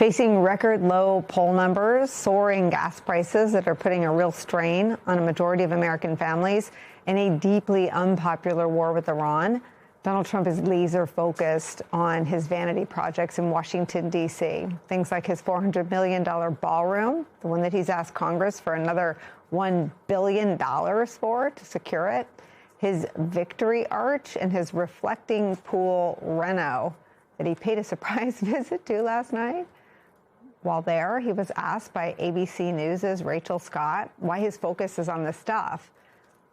Facing record low poll numbers, soaring gas prices that are putting a real strain on a majority of American families, and a deeply unpopular war with Iran, Donald Trump is laser focused on his vanity projects in Washington, D.C. Things like his $400 million ballroom, the one that he's asked Congress for another $1 billion for to secure it, his Victory Arch, and his reflecting pool reno that he paid a surprise visit to last night. While there, he was asked by ABC News' Rachel Scott why his focus is on this stuff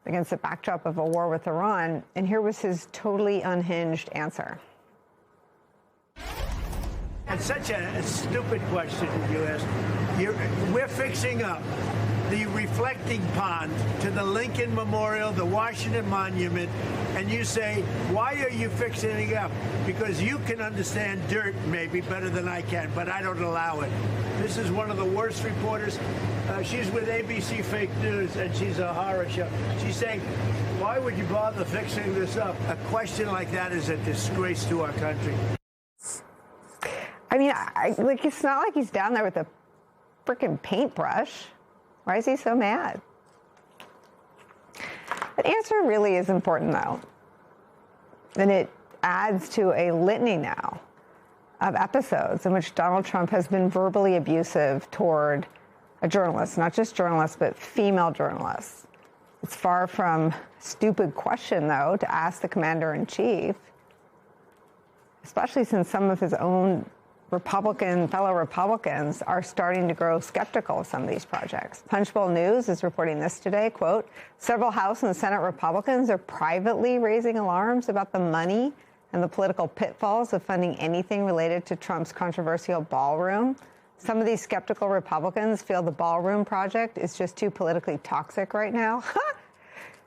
against the backdrop of a war with Iran, and here was his totally unhinged answer. It's such a stupid question that you asked. We're fixing up the reflecting pond to the Lincoln Memorial, the Washington Monument, and you say, why are you fixing it up? Because you can understand dirt maybe better than I can, but I don't allow it. This is one of the worst reporters. She's with ABC Fake News, and she's a horror show. She's saying, why would you bother fixing this up? A question like that is a disgrace to our country. I mean, like, it's not like he's down there with a freaking paintbrush. Why is he so mad? The answer really is important, though. And it adds to a litany now of episodes in which Donald Trump has been verbally abusive toward a journalist, not just journalists, but female journalists. It's far from a stupid question, though, to ask the commander-in-chief, especially since some of his own fellow Republicans are starting to grow skeptical of some of these projects. Punchbowl News is reporting this today, quote, several House and Senate Republicans are privately raising alarms about the money and the political pitfalls of funding anything related to Trump's controversial ballroom. Some of these skeptical Republicans feel the ballroom project is just too politically toxic right now,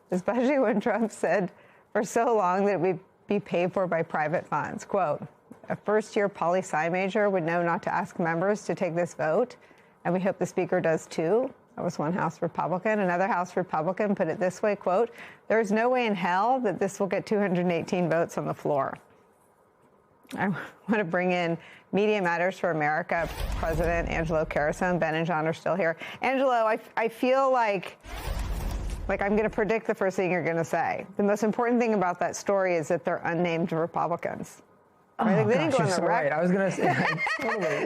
especially when Trump said for so long that it would be paid for by private funds. Quote, a first-year poli-sci major would know not to ask members to take this vote, and we hope the Speaker does too. That was one House Republican. Another House Republican put it this way, quote, there is no way in hell that this will get 218 votes on the floor. I want to bring in Media Matters for America President Angelo Carusone. Ben and John are still here. Angelo, I feel like I'm going to predict the first thing you're going to say. The most important thing about that story is that they're unnamed Republicans. Right? Like, they didn't go on the record. Right. I was going to say, totally. they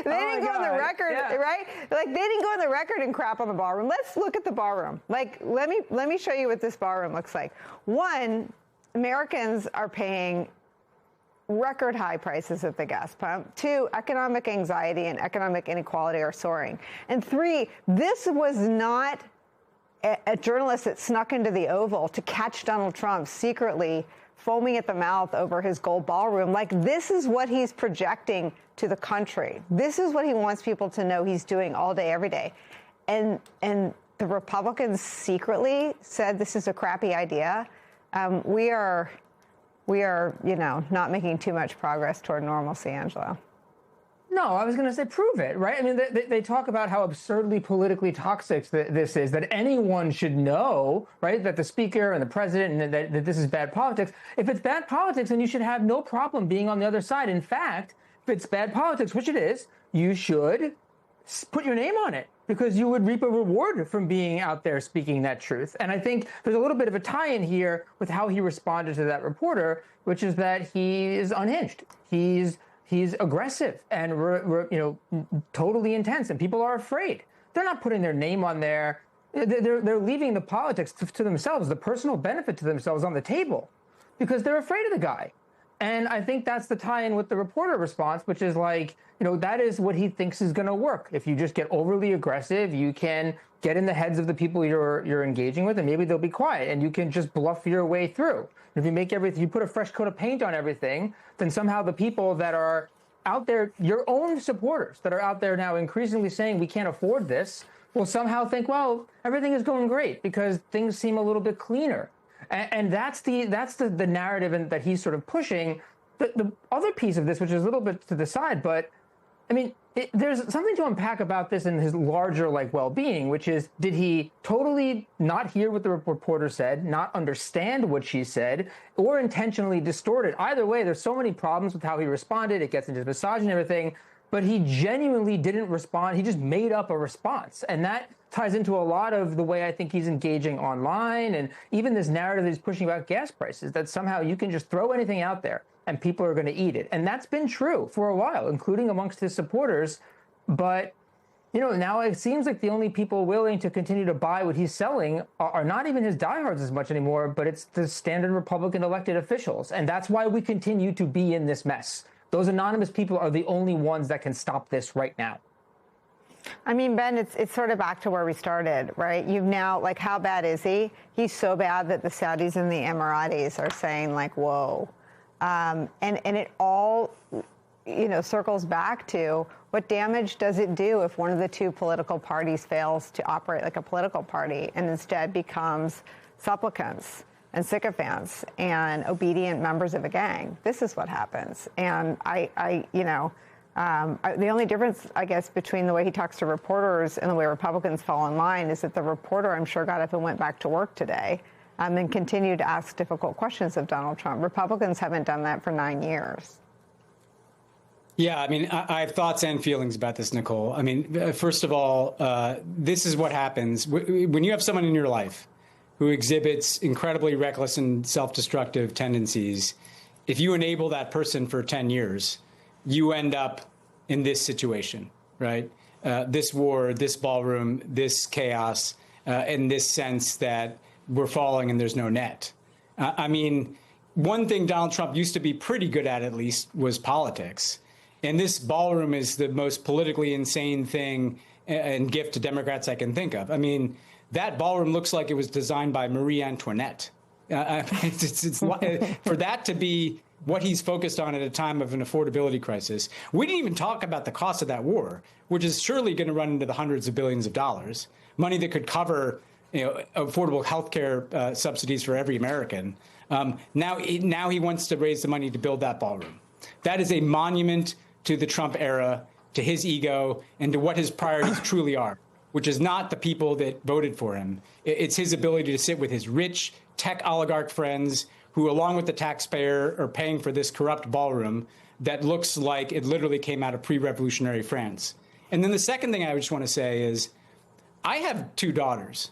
didn't go on the record, right? Like, they didn't go on the record and crap on the ballroom. Let's look at the ballroom. Like, let me show you what this ballroom looks like. One, Americans are paying record high prices at the gas pump. Two, economic anxiety and economic inequality are soaring. And three, this was not a journalist that snuck into the Oval to catch Donald Trump secretly foaming at the mouth over his gold ballroom. Like, this is what he's projecting to the country. This is what he wants people to know he's doing all day, every day. And the Republicans secretly said this is a crappy idea. We are, not making too much progress toward normalcy, Angelo. No, I was going to say prove it, right? I mean, they talk about how absurdly politically toxic this is, that anyone should know, right, that the Speaker and the President, and that this is bad politics. If it's bad politics, then you should have no problem being on the other side. In fact, if it's bad politics, which it is, you should put your name on it, because you would reap a reward from being out there speaking that truth. And I think there's a little bit of a tie-in here with how he responded to that reporter, which is that he is unhinged. He's aggressive and totally intense, and people are afraid. They're not putting their name on there. They're leaving the politics to themselves, the personal benefit to themselves on the table, because they're afraid of the guy. And I think that's the tie-in with the reporter response, which is like, that is what he thinks is going to work. If you just get overly aggressive, you can get in the heads of the people you're engaging with, and maybe they'll be quiet, and you can just bluff your way through. If you put a fresh coat of paint on everything, then somehow the people that are out there, your own supporters that are out there now increasingly saying we can't afford this, will somehow think, well, everything is going great because things seem a little bit cleaner. And that's the narrative that he's sort of pushing. The other piece of this, which is a little bit to the side, but I mean, there's something to unpack about this in his larger well-being, which is, did he totally not hear what the reporter said, not understand what she said, or intentionally distort it? Either way, there's so many problems with how he responded. It gets into misogyny and everything. but he genuinely didn't respond. He just made up a response. And that ties into a lot of the way I think he's engaging online, and even this narrative that he's pushing about gas prices, that somehow you can just throw anything out there and people are going to eat it. And that's been true for a while, including amongst his supporters. But, you know, now it seems like the only people willing to continue to buy what he's selling are not even his diehards as much anymore, but it's the standard Republican elected officials. And that's why we continue to be in this mess. Those anonymous people are the only ones that can stop this right now. I mean, Ben, it's sort of back to where we started, right? You've now, like, how bad is he? He's so bad that the Saudis and the Emiratis are saying, like, whoa. And it all, you know, circles back to what damage does it do if one of the two political parties fails to operate like a political party and instead becomes supplicants and sycophants and obedient members of a gang? This is what happens. And the only difference, I guess, between the way he talks to reporters and the way Republicans fall in line is that the reporter, I'm sure, got up and went back to work today and continued to ask difficult questions of Donald Trump. Republicans haven't done that for 9 years. Yeah, I mean, I have thoughts and feelings about this, Nicole. I mean, first of all, this is what happens when you have someone in your life who exhibits incredibly reckless and self-destructive tendencies. If you enable that person for 10 years, you end up in this situation, right? This war, this ballroom, this chaos, in this sense that we're falling and there's no net. I mean, one thing Donald Trump used to be pretty good at least, was politics. And this ballroom is the most politically insane thing and gift to Democrats I can think of. I mean, that ballroom looks like it was designed by Marie Antoinette. It's for that to be what he's focused on at a time of an affordability crisis. We didn't even talk about the cost of that war, which is surely going to run into the hundreds of billions of dollars, money that could cover, you know, affordable health care subsidies for every American. Now he wants to raise the money to build that ballroom. That is a monument to the Trump era, to his ego, and to what his priorities truly are, which is not the people that voted for him. It's his ability to sit with his rich tech oligarch friends who, along with the taxpayer, are paying for this corrupt ballroom that looks like it literally came out of pre-revolutionary France. And then the second thing I just want to say is, I have 2 daughters.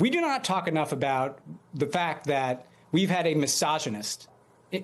We do not talk enough about the fact that we've had a misogynist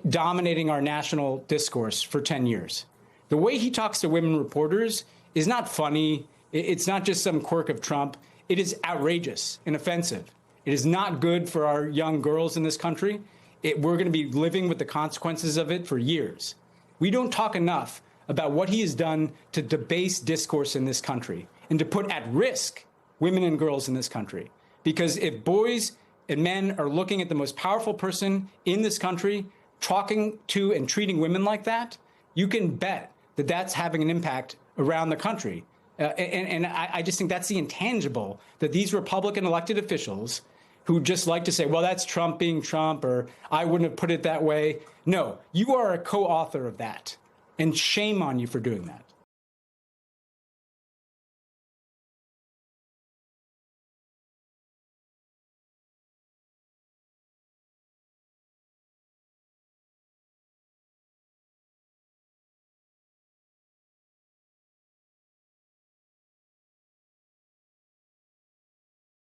dominating our national discourse for 10 years. The way he talks to women reporters is not funny. It's not just some quirk of Trump. It is outrageous and offensive. It is not good for our young girls in this country. We're going to be living with the consequences of it for years. We don't talk enough about what he has done to debase discourse in this country and to put at risk women and girls in this country. Because if boys and men are looking at the most powerful person in this country, talking to and treating women like that, you can bet that that's having an impact around the country. And I just think that's the intangible that these Republican elected officials who just like to say, well, that's Trump being Trump, or I wouldn't have put it that way. No, you are a co-author of that. And shame on you for doing that.